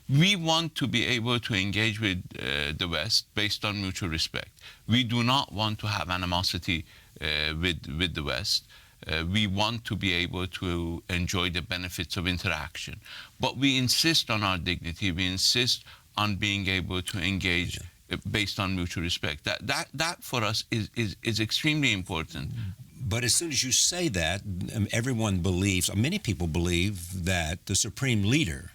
We want to be able to engage with the West based on mutual respect. We do not want to have animosity with the West. We want to be able to enjoy the benefits of interaction. But we insist on our dignity. We insist on being able to engage based on mutual respect. That for us is extremely important. But as soon as you say that, everyone believes, or many people believe, that the supreme leader,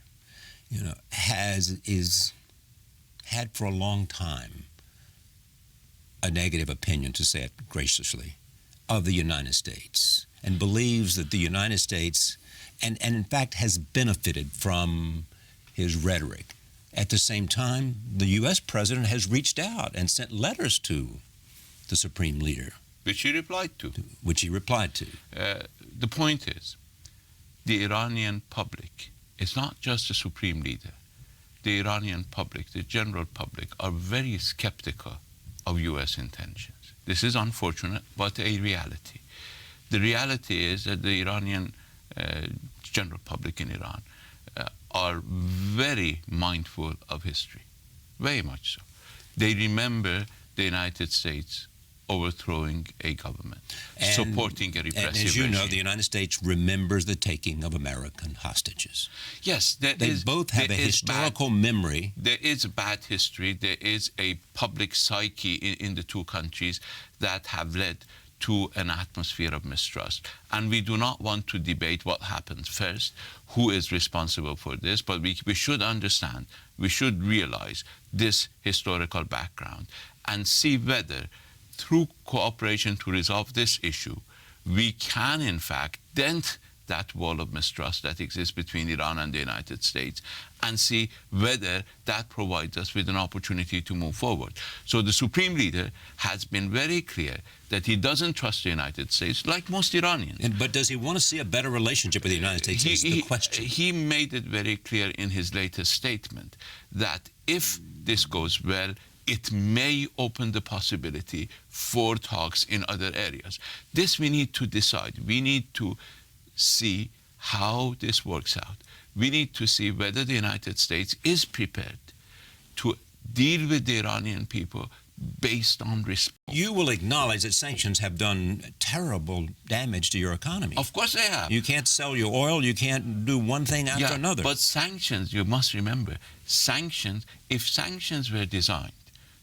has had for a long time a negative opinion, to say it graciously, of the United States, and believes that the United States, and in fact has benefited from his rhetoric. At the same time, the U.S. president has reached out and sent letters to the supreme leader. Which he replied to. The point is, the Iranian public, it's not just the supreme leader. The Iranian public, the general public, are very skeptical of U.S. intentions. This is unfortunate, but a reality. The reality is that the Iranian general public in Iran are very mindful of history, very much so. They remember the United States overthrowing a government, supporting a repressive regime. And as you know, the United States remembers the taking of American hostages. Yes, they both have a historical memory. There is a bad history. There is a public psyche in the two countries that have led to an atmosphere of mistrust. And we do not want to debate what happened first, who is responsible for this, but we should understand, we should realize this historical background and see whether through cooperation to resolve this issue, we can in fact dent that wall of mistrust that exists between Iran and the United States and see whether that provides us with an opportunity to move forward. So the Supreme Leader has been very clear that he doesn't trust the United States, like most Iranians. But does he want to see a better relationship with the United States is the question. He made it very clear in his latest statement that if this goes well, it may open the possibility for talks in other areas. This we need to decide. We need to see how this works out. We need to see whether the United States is prepared to deal with the Iranian people based on respect. You will acknowledge that sanctions have done terrible damage to your economy. Of course they have. You can't sell your oil, you can't do one thing after another. But sanctions, you must remember, if sanctions were designed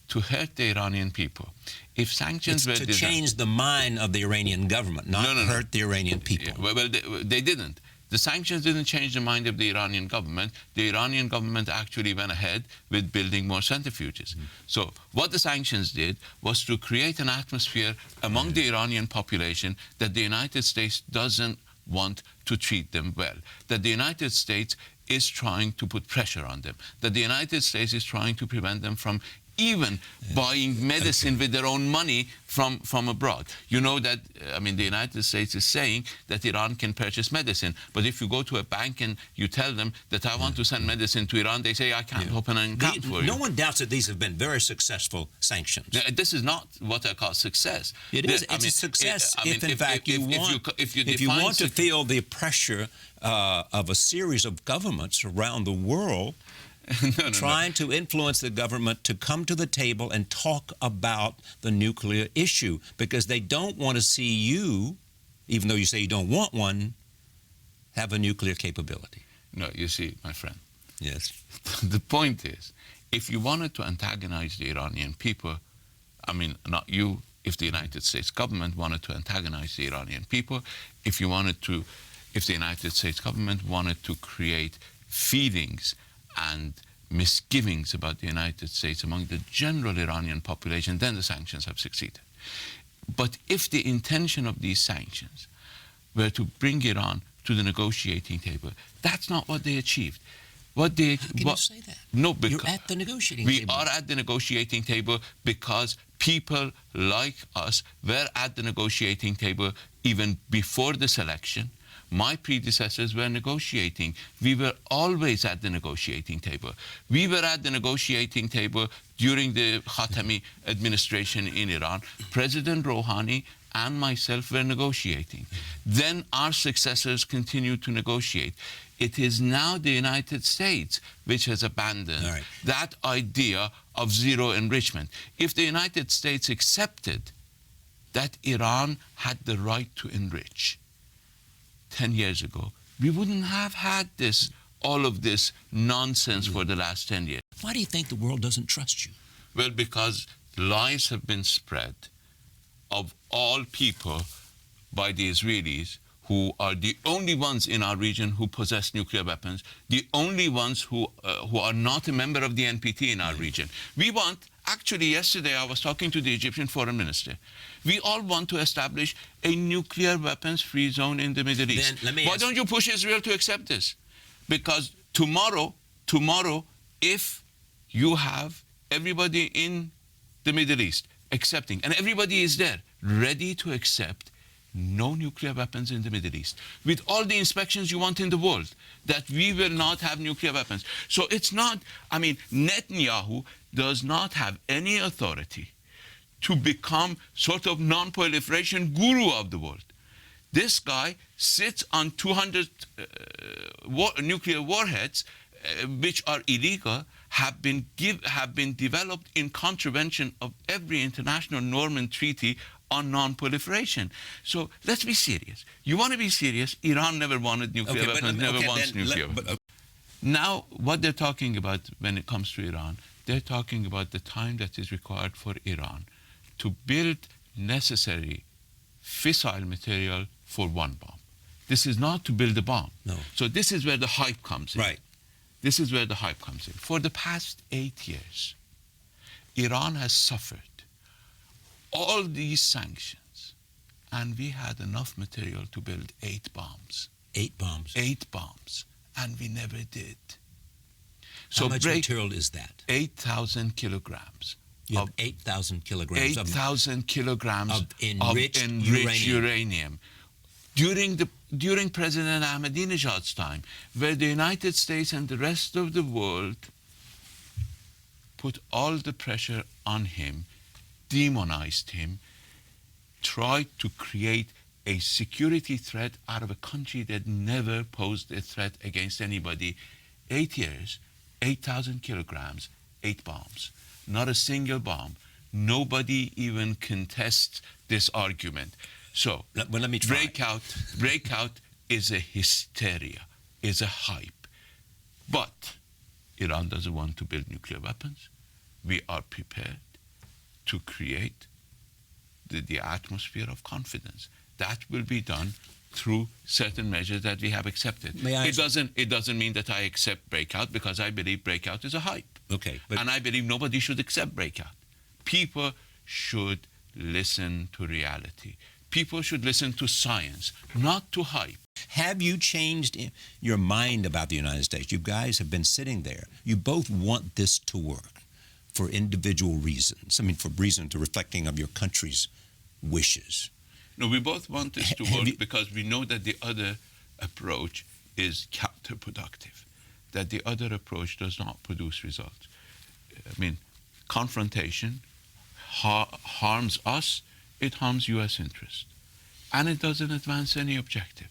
to hurt the Iranian people, if sanctions were designed... to change the mind of the Iranian government, not hurt the Iranian people. Well, they didn't. The sanctions didn't change the mind of the Iranian government. The Iranian government actually went ahead with building more centrifuges. So what the sanctions did was to create an atmosphere among the Iranian population that the United States doesn't want to treat them well, that the United States is trying to put pressure on them, that the United States is trying to prevent them from even buying medicine with their own money from abroad. You know that, the United States is saying that Iran can purchase medicine, but if you go to a bank and you tell them that I want to send medicine to Iran, they say, I can't open an account for you. No one doubts that these have been very successful sanctions. This is not what I call success. It is. It's a success if, in fact, you want to feel the pressure of a series of governments around the world trying to influence the government to come to the table and talk about the nuclear issue, because they don't want to see you, even though you say you don't want one, have a nuclear capability. No, you see, my friend. Yes. The point is, if you wanted to antagonize the Iranian people, not you, if the United States government wanted to antagonize the Iranian people, if the United States government wanted to create feelings and misgivings about the United States among the general Iranian population, then the sanctions have succeeded. But if the intention of these sanctions were to bring Iran to the negotiating table, that's not what they achieved. How can you say that? No, because you're at the negotiating table. We are at the negotiating table because people like us were at the negotiating table even before the selection. My predecessors were negotiating. We were always at the negotiating table. We were at the negotiating table during the Khatami administration in Iran. President Rouhani and myself were negotiating. Then our successors continued to negotiate. It is now the United States which has abandoned that idea of zero enrichment. If the United States accepted that Iran had the right to enrich 10 years ago, we wouldn't have had all of this nonsense for the last 10 years. Why do you think the world doesn't trust you? Well, because lies have been spread of all people by the Israelis, who are the only ones in our region who possess nuclear weapons, the only ones who are not a member of the NPT in our region. We want, actually yesterday I was talking to the Egyptian foreign minister, we all want to establish a nuclear weapons-free zone in the Middle East. Why don't you push Israel to accept this? Because tomorrow, if you have everybody in the Middle East accepting, and everybody is there ready to accept no nuclear weapons in the Middle East, with all the inspections you want in the world, that we will not have nuclear weapons. So it's not, I mean, Netanyahu does not have any authority to become sort of non-proliferation guru of the world. This guy sits on 200 nuclear warheads, which are illegal, have been developed in contravention of every international norm and treaty on non-proliferation. So let's be serious. You want to be serious? Iran never wanted nuclear weapons, never wants nuclear weapons. Now, what they're talking about when it comes to Iran, they're talking about the time that is required for Iran to build necessary fissile material for one bomb. This is not to build a bomb. No. So this is where the hype comes in. Right. This is where the hype comes in. For the past 8 years, Iran has suffered all these sanctions, and we had enough material to build 8 bombs. 8 bombs? 8 bombs, and we never did. So how much material is that? 8,000 kilograms. You have 8,000 kilograms 8,000 kilograms of enriched uranium. During President Ahmadinejad's time, where the United States and the rest of the world put all the pressure on him, demonized him, tried to create a security threat out of a country that never posed a threat against anybody. 8 years, 8,000 kilograms, 8 bombs. Not a single bomb. Nobody even contests this argument. So, let me try. Breakout is a hysteria, is a hype. But Iran doesn't want to build nuclear weapons. We are prepared to create the atmosphere of confidence. That will be done through certain measures that we have accepted. It doesn't mean that I accept breakout, because I believe breakout is a hype. Okay. And I believe nobody should accept breakout. People should listen to reality. People should listen to science, not to hype. Have you changed your mind about the United States? You guys have been sitting there. You both want this to work for individual reasons. I mean, for reason to reflecting of your country's wishes. No, we both want this to work because we know that the other approach is counterproductive, that the other approach does not produce results. I mean, confrontation harms us, it harms U.S. interest, and it doesn't advance any objective.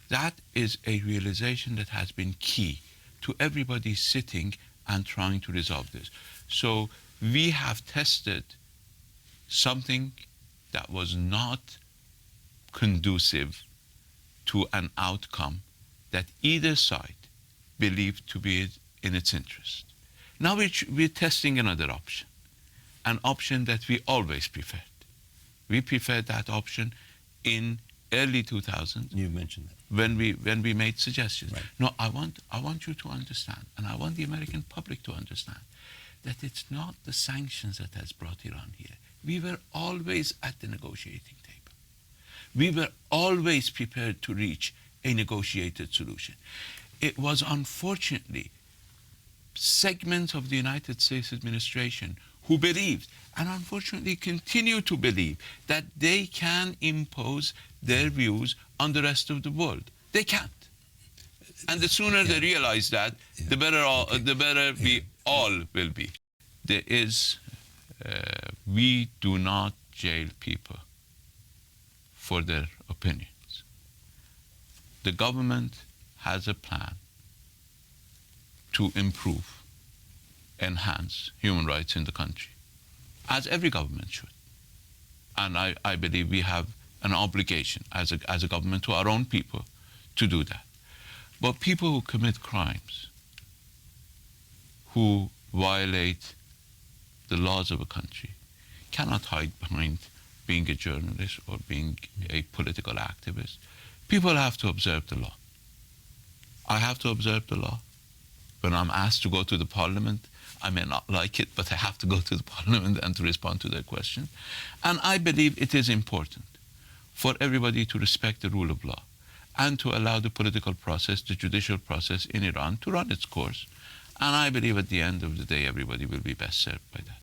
That is a realization that has been key to everybody sitting and trying to resolve this. So we have tested something that was not conducive to an outcome that either side believed to be in its interest. Now we're testing another option, an option that we always preferred. We preferred that option in early 2000s. You mentioned that. When we made suggestions. Right. No, I want you to understand, and I want the American public to understand, that it's not the sanctions that has brought Iran here. We were always at the negotiating table. We were always prepared to reach a negotiated solution. It was unfortunately segments of the United States administration who believed, and unfortunately continue to believe, that they can impose their views on the rest of the world. They can't. And the sooner they realize that, the better we all will be. There is, we do not jail people for their opinions. The government has a plan to improve, enhance human rights in the country, as every government should. And I believe we have an obligation as a government to our own people to do that. But people who commit crimes, who violate the laws of a country, cannot hide behind being a journalist or being a political activist. People have to observe the law. I have to observe the law. When I'm asked to go to the parliament, I may not like it, but I have to go to the parliament and to respond to their question. And I believe it is important for everybody to respect the rule of law and to allow the political process, the judicial process in Iran to run its course. And I believe at the end of the day, everybody will be best served by that.